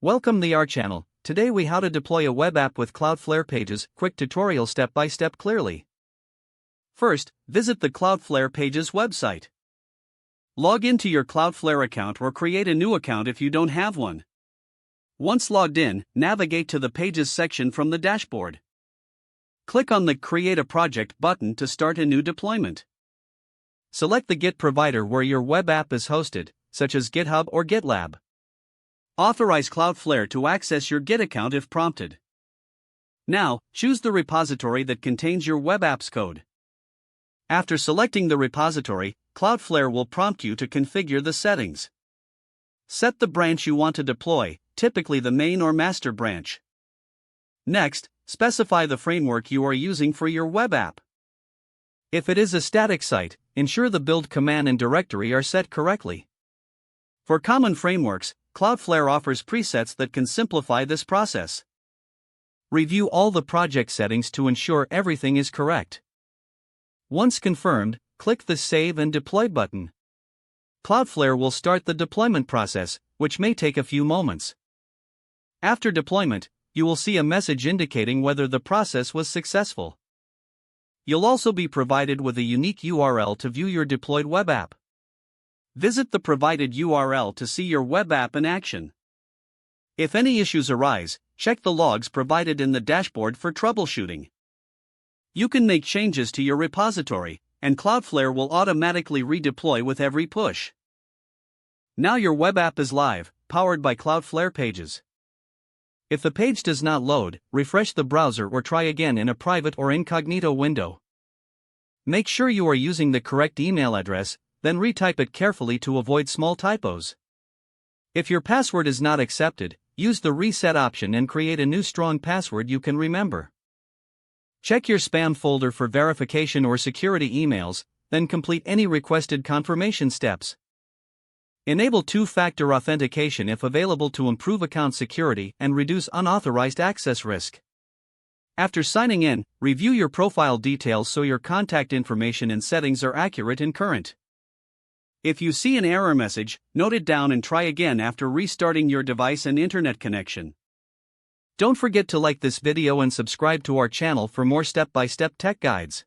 Welcome to our channel. Today we how to deploy a web app with Cloudflare Pages, quick tutorial step by step clearly. First, visit the Cloudflare Pages website. Log into your Cloudflare account or create a new account if you don't have one. Once logged in, navigate to the Pages section from the dashboard. Click on the Create a Project button to start a new deployment. Select the Git provider where your web app is hosted, such as GitHub or GitLab. Authorize Cloudflare to access your Git account if prompted. Now, choose the repository that contains your web app's code. After selecting the repository, Cloudflare will prompt you to configure the settings. Set the branch you want to deploy, typically the main or master branch. Next, specify the framework you are using for your web app. If it is a static site, ensure the build command and directory are set correctly. For common frameworks, Cloudflare offers presets that can simplify this process. Review all the project settings to ensure everything is correct. Once confirmed, click the Save and Deploy button. Cloudflare will start the deployment process, which may take a few moments. After deployment, you will see a message indicating whether the process was successful. You'll also be provided with a unique URL to view your deployed web app. Visit the provided URL to see your web app in action. If any issues arise, check the logs provided in the dashboard for troubleshooting. You can make changes to your repository, and Cloudflare will automatically redeploy with every push. Now your web app is live, powered by Cloudflare Pages. If the page does not load, refresh the browser or try again in a private or incognito window. Make sure you are using the correct email address, then retype it carefully to avoid small typos. If your password is not accepted, use the reset option and create a new strong password you can remember. Check your spam folder for verification or security emails, then complete any requested confirmation steps. Enable two-factor authentication if available to improve account security and reduce unauthorized access risk. After signing in, review your profile details so your contact information and settings are accurate and current. If you see an error message, note it down and try again after restarting your device and internet connection. Don't forget to like this video and subscribe to our channel for more step-by-step tech guides.